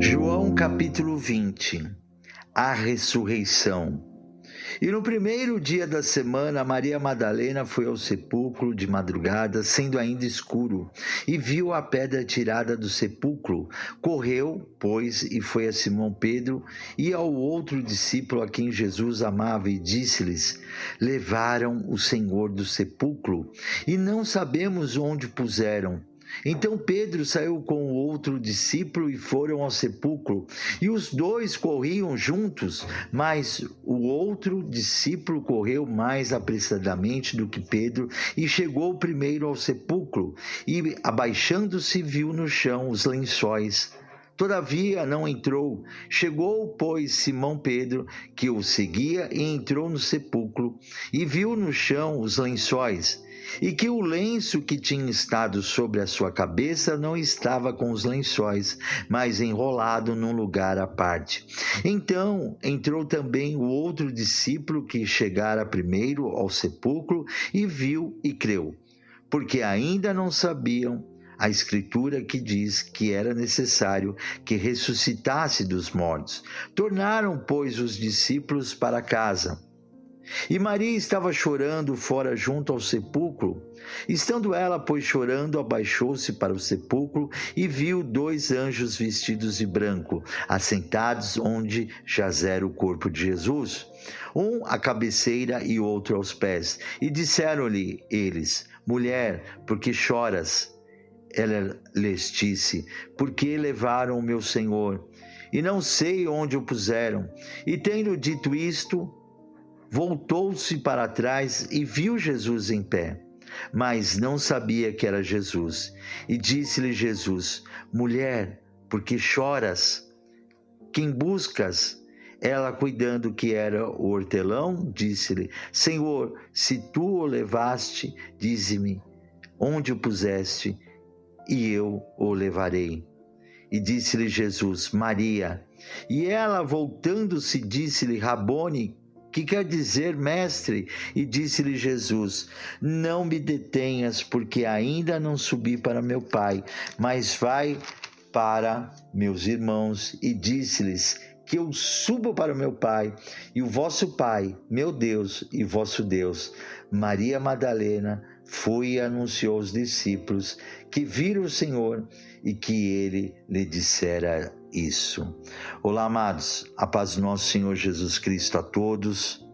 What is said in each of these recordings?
João capítulo 20. A ressurreição. E no primeiro dia da semana, Maria Madalena foi ao sepulcro de madrugada, sendo ainda escuro, e viu a pedra tirada do sepulcro. Correu, pois, e foi a Simão Pedro e ao outro discípulo a quem Jesus amava, e disse-lhes: levaram o Senhor do sepulcro, e não sabemos onde puseram. Então Pedro saiu com o outro discípulo e foram ao sepulcro, e os dois corriam juntos, mas o outro discípulo correu mais apressadamente do que Pedro e chegou primeiro ao sepulcro, e abaixando-se viu no chão os lençóis. Todavia não entrou. Chegou, pois, Simão Pedro, que o seguia, e entrou no sepulcro, e viu no chão os lençóis, e que o lenço que tinha estado sobre a sua cabeça não estava com os lençóis, mas enrolado num lugar à parte. Então entrou também o outro discípulo que chegara primeiro ao sepulcro, e viu e creu, porque ainda não sabiam a Escritura que diz que era necessário que ressuscitasse dos mortos. Tornaram, pois, os discípulos para casa. E Maria estava chorando fora junto ao sepulcro. Estando ela, pois, chorando, abaixou-se para o sepulcro e viu dois anjos vestidos de branco, assentados onde jazera o corpo de Jesus, um à cabeceira e outro aos pés. E disseram-lhe eles: mulher, por que choras? Ela lhes disse: porque levaram o meu Senhor, e não sei onde o puseram. E tendo dito isto, voltou-se para trás e viu Jesus em pé, mas não sabia que era Jesus. E disse-lhe Jesus: mulher, por que choras? Quem buscas? Ela, cuidando que era o hortelão, disse-lhe: Senhor, se tu o levaste, dize-me onde o puseste, e eu o levarei. E disse-lhe Jesus: Maria. E ela, voltando-se, disse-lhe: Rabone, que quer dizer mestre? E disse-lhe Jesus: não me detenhas, porque ainda não subi para meu Pai, mas vai para meus irmãos e disse-lhes que eu subo para o meu Pai e o vosso Pai, meu Deus e vosso Deus. Maria Madalena foi e anunciou aos discípulos que viram o Senhor e que ele lhe dissera isso. Olá, amados, a paz do nosso Senhor Jesus Cristo a todos.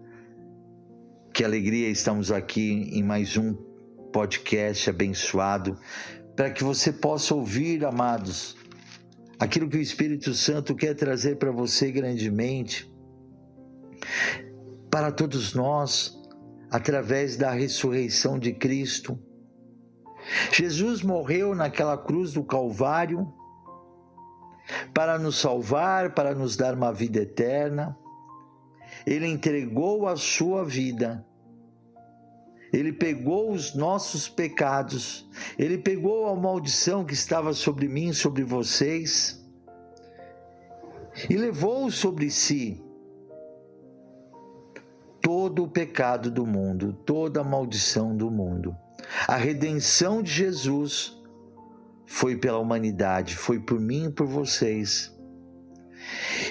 Que alegria estamos aqui em mais um podcast abençoado, para que você possa ouvir, amados, aquilo que o Espírito Santo quer trazer para você grandemente, para todos nós, através da ressurreição de Cristo. Jesus morreu naquela cruz do Calvário para nos salvar, para nos dar uma vida eterna. Ele entregou a sua vida. Ele pegou os nossos pecados. Ele pegou a maldição que estava sobre mim, sobre vocês, e levou sobre si todo o pecado do mundo, toda a maldição do mundo. A redenção de Jesus foi pela humanidade, foi por mim e por vocês.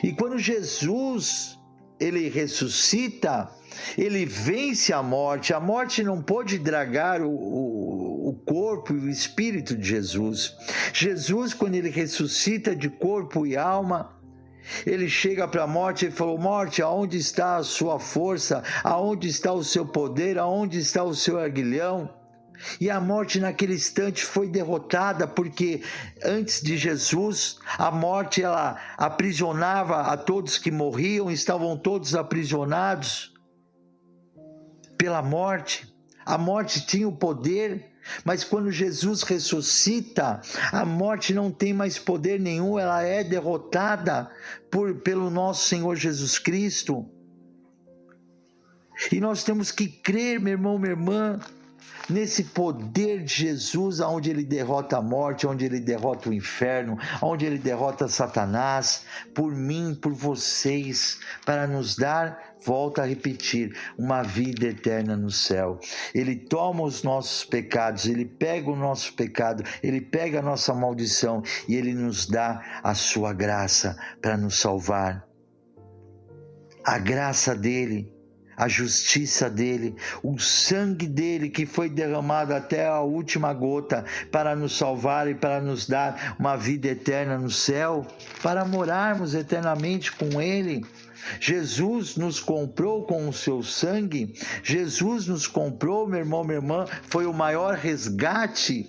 E quando Jesus, ele ressuscita, ele vence a morte não pôde dragar o corpo e o espírito de Jesus. Jesus, quando ele ressuscita de corpo e alma, ele chega para a morte e falou: morte, aonde está a sua força? Aonde está o seu poder? Aonde está o seu aguilhão? E a morte naquele instante foi derrotada, porque antes de Jesus, a morte ela aprisionava a todos que morriam, estavam todos aprisionados pela morte. A morte tinha o poder, mas quando Jesus ressuscita, a morte não tem mais poder nenhum, ela é derrotada pelo nosso Senhor Jesus Cristo. E nós temos que crer, meu irmão, minha irmã, nesse poder de Jesus, onde ele derrota a morte, onde ele derrota o inferno, onde ele derrota Satanás, por mim, por vocês, para nos dar, volto a repetir, uma vida eterna no céu. Ele toma os nossos pecados, ele pega o nosso pecado, ele pega a nossa maldição e ele nos dá a sua graça para nos salvar. A graça dele, a justiça dele, o sangue dele que foi derramado até a última gota para nos salvar e para nos dar uma vida eterna no céu, para morarmos eternamente com ele. Jesus nos comprou com o seu sangue, Jesus nos comprou, meu irmão, minha irmã, foi o maior resgate,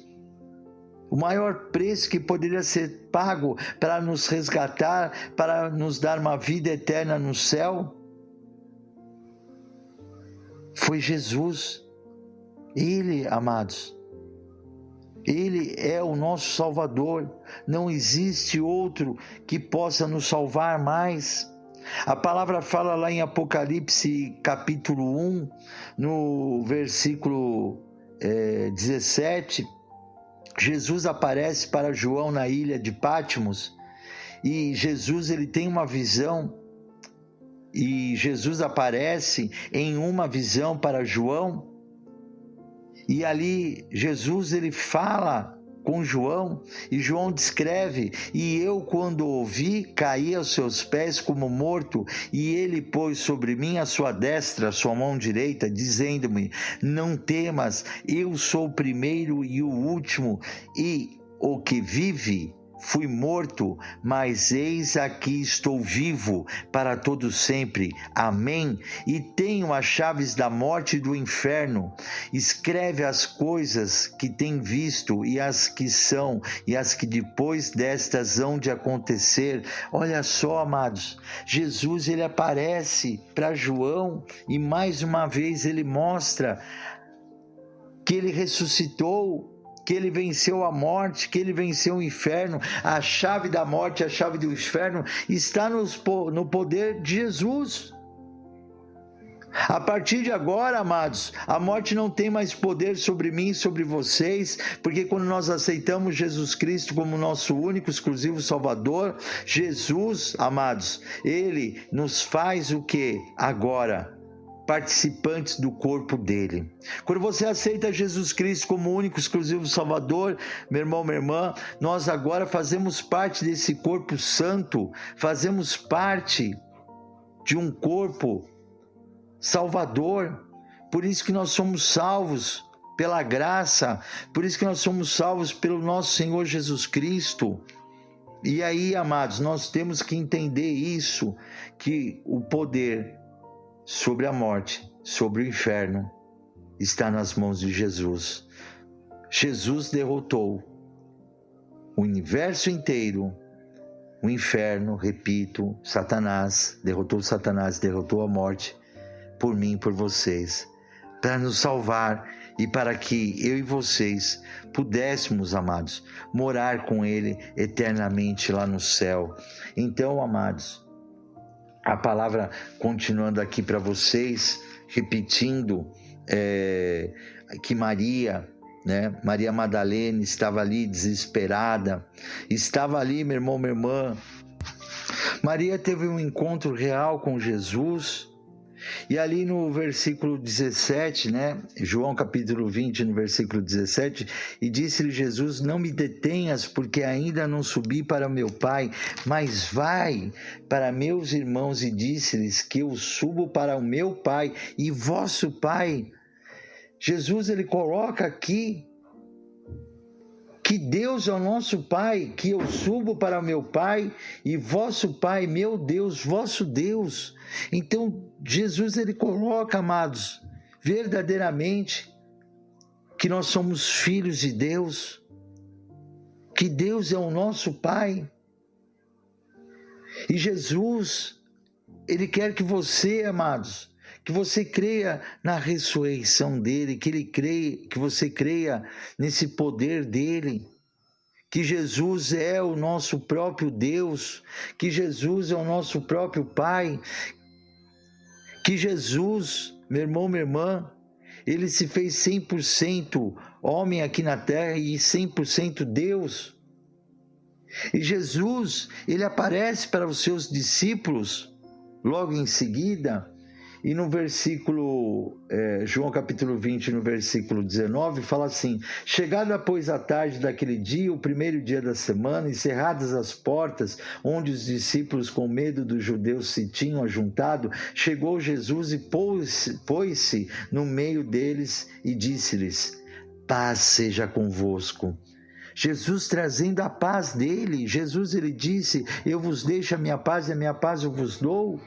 o maior preço que poderia ser pago para nos resgatar, para nos dar uma vida eterna no céu. Foi Jesus. Ele, amados, ele é o nosso Salvador. Não existe outro que possa nos salvar mais. A palavra fala lá em Apocalipse capítulo 1, no versículo 17, Jesus aparece para João na ilha de Patmos, e Jesus ele tem uma visão, e Jesus aparece em uma visão para João, e ali Jesus ele fala com João, e João descreve: e eu, quando ouvi, caí aos seus pés como morto, e ele pôs sobre mim a sua destra, a sua mão direita, dizendo-me: não temas, eu sou o primeiro e o último, e o que vive. Fui morto, mas eis aqui estou vivo para todo sempre. Amém? E tenho as chaves da morte e do inferno. Escreve as coisas que tem visto, e as que são, e as que depois destas hão de acontecer. Olha só, amados, Jesus ele aparece para João e mais uma vez ele mostra que ele ressuscitou, que ele venceu a morte, que ele venceu o inferno. A chave da morte, a chave do inferno está no poder de Jesus. A partir de agora, amados, a morte não tem mais poder sobre mim e sobre vocês, porque quando nós aceitamos Jesus Cristo como nosso único, exclusivo Salvador, Jesus, amados, ele nos faz o que agora? Participantes do corpo dele. Quando você aceita Jesus Cristo como único, exclusivo Salvador, meu irmão, minha irmã, nós agora fazemos parte desse corpo santo, fazemos parte de um corpo salvador. Por isso que nós somos salvos pela graça, por isso que nós somos salvos pelo nosso Senhor Jesus Cristo. E aí, amados, nós temos que entender isso, que o poder sobre a morte, sobre o inferno, está nas mãos de Jesus. Jesus derrotou o universo inteiro, o inferno, repito, Satanás, derrotou a morte, por mim e por vocês, para nos salvar e para que eu e vocês pudéssemos, amados, morar com Ele eternamente lá no céu. Então, amados, a palavra continuando aqui para vocês, repetindo que Maria, Maria Madalena estava ali desesperada, estava ali, meu irmão, minha irmã. Maria teve um encontro real com Jesus, e ali no versículo 17, João capítulo 20, no versículo 17, e disse-lhe Jesus: não me detenhas, porque ainda não subi para meu Pai, mas vai para meus irmãos e disse-lhes que eu subo para o meu Pai e vosso Pai. Jesus ele coloca aqui que Deus é o nosso Pai, que eu subo para o meu Pai e vosso Pai, meu Deus, vosso Deus. Então, Jesus ele coloca, amados, verdadeiramente que nós somos filhos de Deus, que Deus é o nosso Pai. E Jesus, ele quer que você, amados, que você creia na ressurreição dele, que você creia nesse poder dele, que Jesus é o nosso próprio Deus, que Jesus é o nosso próprio Pai, que Jesus, meu irmão, minha irmã, Ele se fez 100% homem aqui na terra e 100% Deus. E Jesus, ele aparece para os seus discípulos logo em seguida, e no versículo, João capítulo 20, no versículo 19, fala assim: chegada, pois, a tarde daquele dia, o primeiro dia da semana, encerradas as portas, onde os discípulos, com medo dos judeus, se tinham ajuntado, chegou Jesus e pôs-se no meio deles e disse-lhes: paz seja convosco. Jesus trazendo a paz dele. Jesus, ele disse: eu vos deixo a minha paz e a minha paz eu vos dou.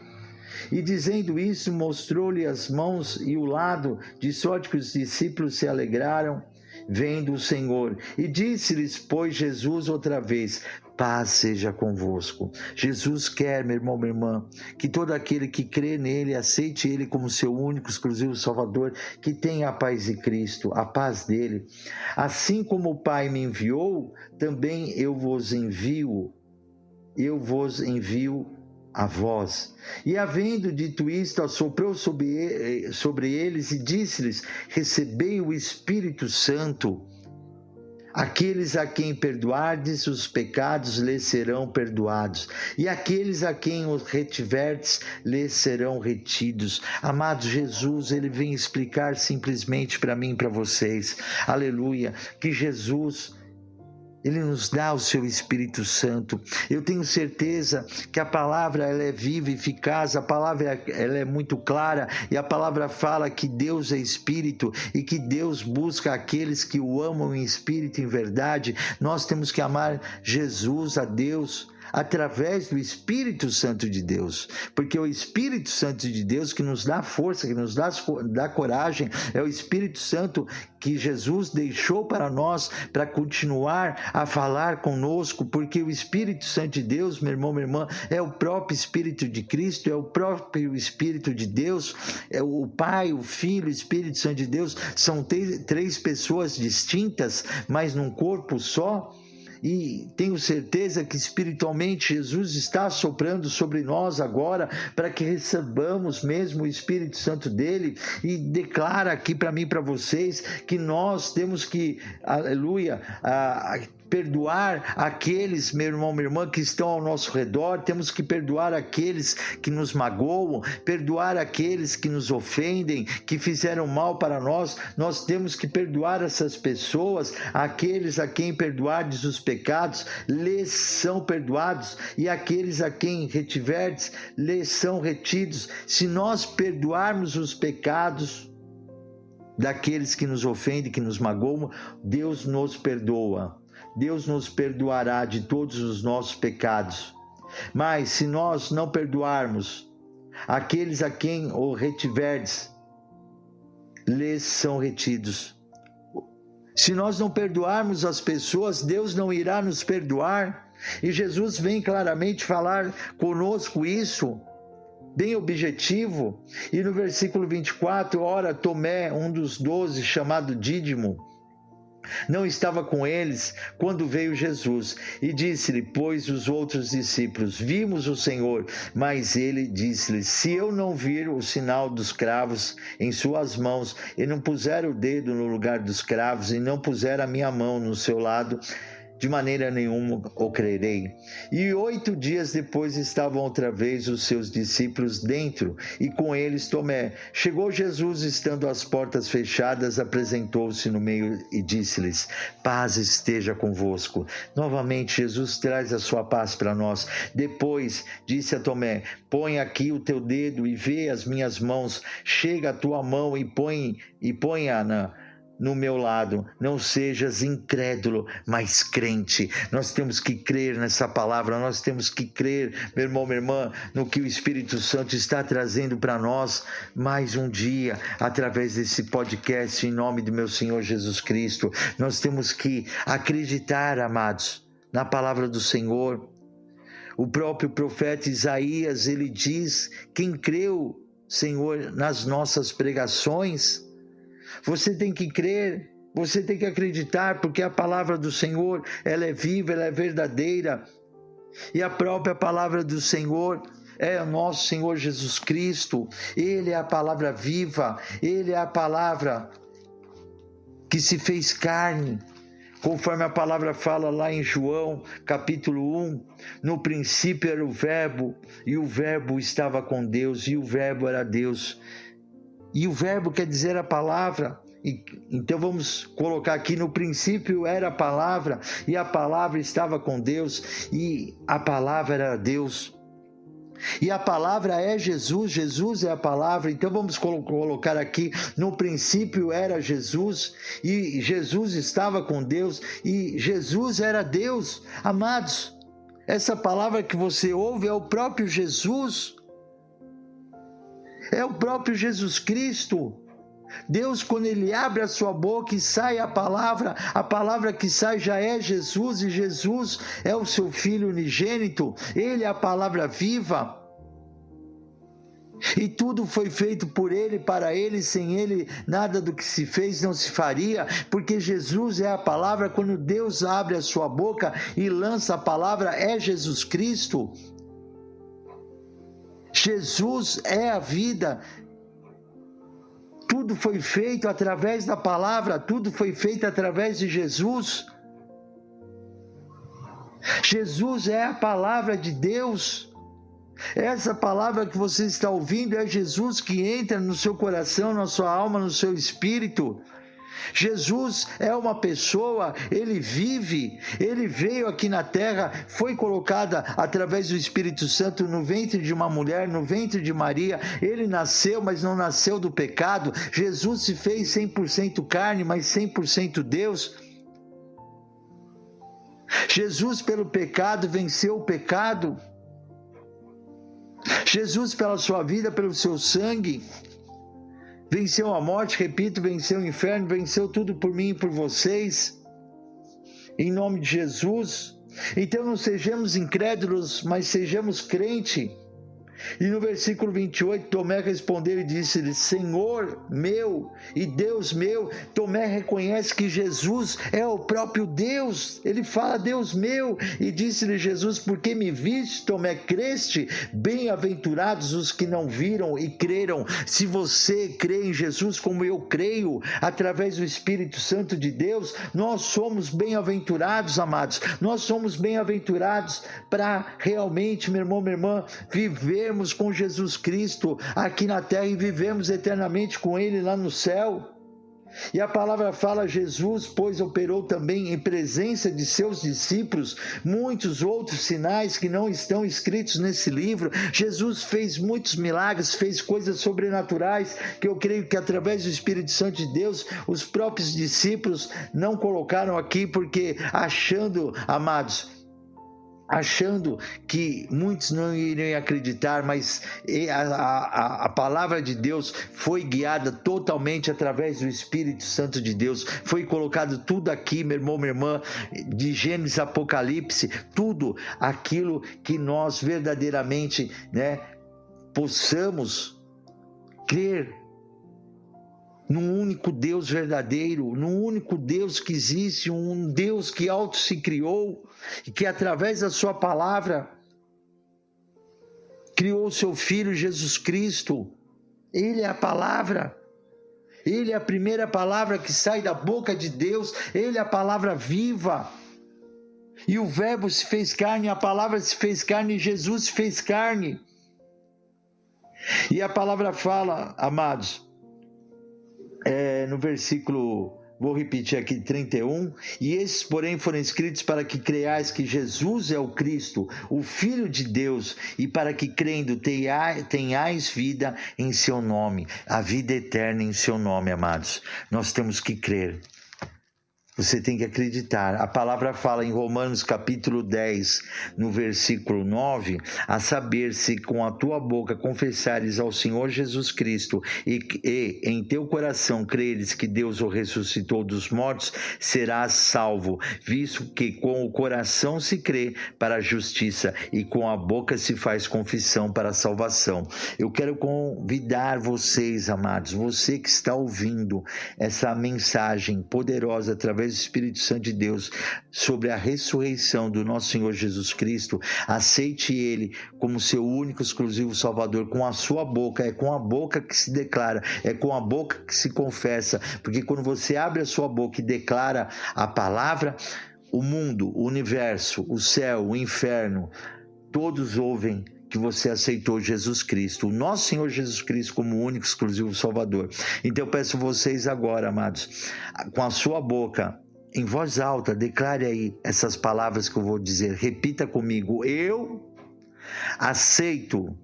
E dizendo isso, mostrou-lhe as mãos e o lado, de sorte que os discípulos se alegraram, vendo o Senhor. E disse-lhes, pois, Jesus outra vez: paz seja convosco. Jesus quer, meu irmão, minha irmã, que todo aquele que crê nele, aceite ele como seu único, exclusivo Salvador, que tenha a paz de Cristo, a paz dele. Assim como o Pai me enviou, também eu vos envio a vós. E havendo dito isto, assoprou sobre eles e disse-lhes: recebei o Espírito Santo. Aqueles a quem perdoardes os pecados lhes serão perdoados, e aqueles a quem os retiverdes lhes serão retidos. Amado, Jesus, ele vem explicar simplesmente para mim e para vocês, aleluia, que Jesus, ele nos dá o seu Espírito Santo. Eu tenho certeza que a palavra, ela é viva e eficaz, a palavra, ela é muito clara, e a palavra fala que Deus é Espírito e que Deus busca aqueles que o amam em espírito e em verdade. Nós temos que amar Jesus, a Deus, através do Espírito Santo de Deus, porque é o Espírito Santo de Deus que nos dá força, que nos dá coragem, é o Espírito Santo que Jesus deixou para nós, para continuar a falar conosco, porque o Espírito Santo de Deus, meu irmão, minha irmã, é o próprio Espírito de Cristo, é o próprio Espírito de Deus, é o Pai, o Filho, o Espírito Santo de Deus, são três pessoas distintas, mas num corpo só. E tenho certeza que espiritualmente Jesus está soprando sobre nós agora para que recebamos mesmo o Espírito Santo dele, e declara aqui para mim e para vocês que nós temos que, aleluia, perdoar aqueles, meu irmão, minha irmã, que estão ao nosso redor. Temos que perdoar aqueles que nos magoam, perdoar aqueles que nos ofendem, que fizeram mal para nós. Nós temos que perdoar essas pessoas. Aqueles a quem perdoardes os pecados, lhes são perdoados, e aqueles a quem retiverdes, lhes são retidos. Se nós perdoarmos os pecados daqueles que nos ofendem, que nos magoam, Deus nos perdoa. Deus nos perdoará de todos os nossos pecados. Mas se nós não perdoarmos aqueles a quem o retiverdes, lhes são retidos. Se nós não perdoarmos as pessoas, Deus não irá nos perdoar. E Jesus vem claramente falar conosco isso, bem objetivo. E no versículo 24, ora, Tomé, um dos 12, chamado Dídimo, não estava com eles quando veio Jesus, e disse-lhe, pois, os outros discípulos: vimos o Senhor. Mas ele disse-lhe: se eu não vir o sinal dos cravos em suas mãos, e não puser o dedo no lugar dos cravos, e não puser a minha mão no seu lado, de maneira nenhuma o crerei. E 8 dias depois estavam outra vez os seus discípulos dentro, e com eles Tomé. Chegou Jesus, estando as portas fechadas, apresentou-se no meio e disse-lhes: paz esteja convosco. Novamente Jesus traz a sua paz para nós. Depois disse a Tomé: põe aqui o teu dedo e vê as minhas mãos. Chega a tua mão e põe-a no meu lado. Não sejas incrédulo, mas crente. Nós temos que crer nessa palavra, nós temos que crer, meu irmão, minha irmã, no que o Espírito Santo está trazendo para nós mais um dia, através desse podcast, em nome do meu Senhor Jesus Cristo. Nós temos que acreditar, amados, na palavra do Senhor. O próprio profeta Isaías, ele diz: quem creu, Senhor, nas nossas pregações? Você tem que crer, você tem que acreditar, porque a palavra do Senhor, ela é viva, ela é verdadeira. E a própria palavra do Senhor é o nosso Senhor Jesus Cristo. Ele é a palavra viva, Ele é a palavra que se fez carne. Conforme a palavra fala lá em João, capítulo 1, no princípio era o Verbo, e o Verbo estava com Deus, e o Verbo era Deus. E o Verbo quer dizer a palavra. Então vamos colocar aqui: no princípio era a palavra, e a palavra estava com Deus, e a palavra era Deus. E a palavra é Jesus, Jesus é a palavra. Então vamos colocar aqui: no princípio era Jesus, e Jesus estava com Deus, e Jesus era Deus. Amados, essa palavra que você ouve é o próprio Jesus, é o próprio Jesus Cristo. Deus, quando Ele abre a sua boca e sai a palavra que sai já é Jesus, e Jesus é o seu Filho unigênito. Ele é a palavra viva, e tudo foi feito por Ele, para Ele. Sem Ele nada do que se fez não se faria, porque Jesus é a palavra. Quando Deus abre a sua boca e lança a palavra, é Jesus Cristo. Jesus é a vida. Tudo foi feito através da palavra, tudo foi feito através de Jesus. Jesus é a palavra de Deus. Essa palavra que você está ouvindo é Jesus que entra no seu coração, na sua alma, no seu espírito. Jesus é uma pessoa, Ele vive, Ele veio aqui na terra, foi colocada através do Espírito Santo no ventre de uma mulher, no ventre de Maria. Ele nasceu, mas não nasceu do pecado. Jesus se fez 100% carne, mas 100% Deus. Jesus, pelo pecado, venceu o pecado. Jesus, pela sua vida, pelo seu sangue, venceu a morte, repito, venceu o inferno, venceu tudo por mim e por vocês, em nome de Jesus. Então não sejamos incrédulos, mas sejamos crente. E no versículo 28, Tomé respondeu e disse-lhe: Senhor meu e Deus meu. Tomé reconhece que Jesus é o próprio Deus. Ele fala: Deus meu. E disse-lhe Jesus: Por que me viste, Tomé, creste? Bem-aventurados os que não viram e creram. Se você crê em Jesus como eu creio, através do Espírito Santo de Deus, nós somos bem-aventurados, amados. Nós somos bem-aventurados para realmente, meu irmão, minha irmã, viver com Jesus Cristo aqui na terra e vivemos eternamente com Ele lá no céu. E a palavra fala: Jesus, pois, operou também em presença de seus discípulos muitos outros sinais que não estão escritos nesse livro. Jesus fez muitos milagres, fez coisas sobrenaturais que eu creio que através do Espírito Santo de Deus os próprios discípulos não colocaram aqui, porque achando, amados, que muitos não iriam acreditar, mas a palavra de Deus foi guiada totalmente através do Espírito Santo de Deus. Foi colocado tudo aqui, meu irmão, minha irmã, de Gênesis, Apocalipse, tudo aquilo que nós verdadeiramente, possamos crer num único Deus verdadeiro, num único Deus que existe, um Deus que auto se criou e que através da sua palavra criou o seu Filho Jesus Cristo. Ele é a palavra, Ele é a primeira palavra que sai da boca de Deus, Ele é a palavra viva. E o Verbo se fez carne, a palavra se fez carne, e Jesus se fez carne. E a palavra fala, amados, no versículo, vou repetir aqui, 31, e esses, porém, foram escritos para que creiais que Jesus é o Cristo, o Filho de Deus, e para que crendo tenhais vida em seu nome, a vida eterna em seu nome, amados. Nós temos que crer. Você tem que acreditar. A palavra fala em Romanos capítulo 10, no versículo 9, a saber, se com a tua boca confessares ao Senhor Jesus Cristo e em teu coração creres que Deus o ressuscitou dos mortos, serás salvo, visto que com o coração se crê para a justiça e com a boca se faz confissão para a salvação. Eu quero convidar vocês, amados, você que está ouvindo essa mensagem poderosa através através do Espírito Santo de Deus, sobre a ressurreição do nosso Senhor Jesus Cristo, aceite Ele como seu único, exclusivo Salvador, com a sua boca. É com a boca que se declara, é com a boca que se confessa, porque quando você abre a sua boca e declara a palavra, o mundo, o universo, o céu, o inferno, todos ouvem que você aceitou Jesus Cristo, o nosso Senhor Jesus Cristo, como único, exclusivo Salvador. Então eu peço vocês agora, amados, com a sua boca, em voz alta, declare aí essas palavras que eu vou dizer. Repita comigo: eu aceito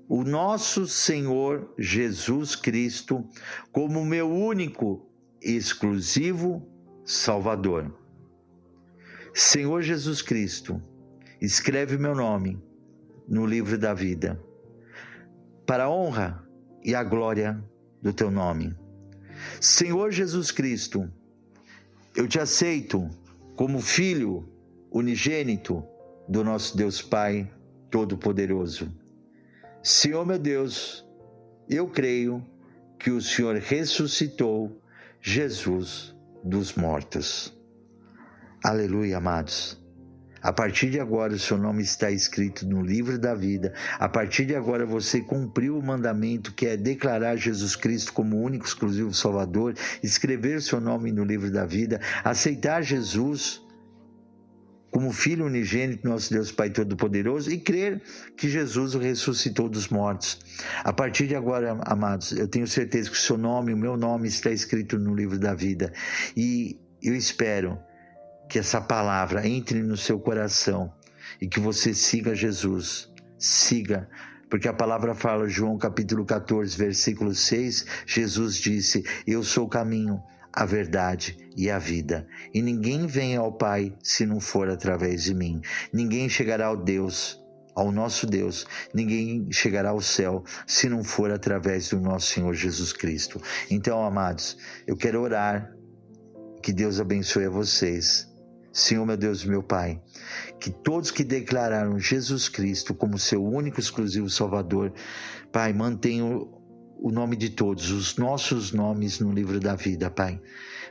o nosso Senhor Jesus Cristo como meu único e exclusivo Salvador. Senhor Jesus Cristo, escreve meu nome no livro da vida, para a honra e a glória do teu nome. Senhor Jesus Cristo, eu te aceito como filho unigênito do nosso Deus Pai Todo-Poderoso. Senhor meu Deus, eu creio que o Senhor ressuscitou Jesus dos mortos. Aleluia, amados. A partir de agora o seu nome está escrito no livro da vida. A partir de agora você cumpriu o mandamento, que é declarar Jesus Cristo como único, exclusivo Salvador, escrever seu nome no livro da vida, aceitar Jesus como Filho unigênito do nosso Deus Pai Todo-Poderoso e crer que Jesus o ressuscitou dos mortos. A partir de agora, amados, eu tenho certeza que o seu nome, o meu nome está escrito no livro da vida. E eu espero que essa palavra entre no seu coração e que você siga Jesus. Siga, porque a palavra fala, João capítulo 14, versículo 6, Jesus disse: eu sou o caminho, a verdade e a vida, e ninguém vem ao Pai se não for através de mim. Ninguém chegará ao nosso Deus, ninguém chegará ao céu se não for através do nosso Senhor Jesus Cristo. Então, amados, eu quero orar, que Deus abençoe a vocês. Senhor, meu Deus, meu Pai, que todos que declararam Jesus Cristo como seu único, exclusivo Salvador, Pai, mantenham o nome de todos, os nossos nomes no livro da vida, Pai,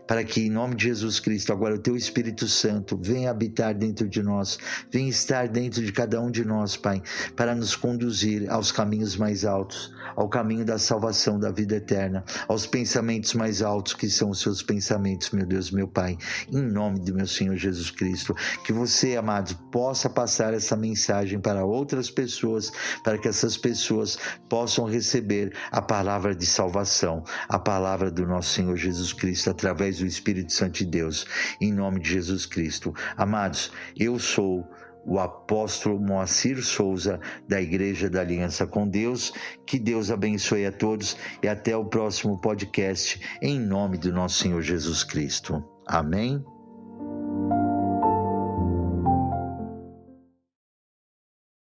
para que em nome de Jesus Cristo, agora o teu Espírito Santo venha habitar dentro de nós, venha estar dentro de cada um de nós, Pai, para nos conduzir aos caminhos mais altos, ao caminho da salvação, da vida eterna, aos pensamentos mais altos, que são os seus pensamentos, meu Deus, meu Pai, em nome do meu Senhor Jesus Cristo. Que você, amado, possa passar essa mensagem para outras pessoas, para que essas pessoas possam receber a palavra de salvação, a palavra do nosso Senhor Jesus Cristo, através do Espírito Santo de Deus, em nome de Jesus Cristo. Amados, eu sou o apóstolo Moacir Souza, da Igreja da Aliança com Deus. Que Deus abençoe a todos e até o próximo podcast, em nome do nosso Senhor Jesus Cristo. Amém.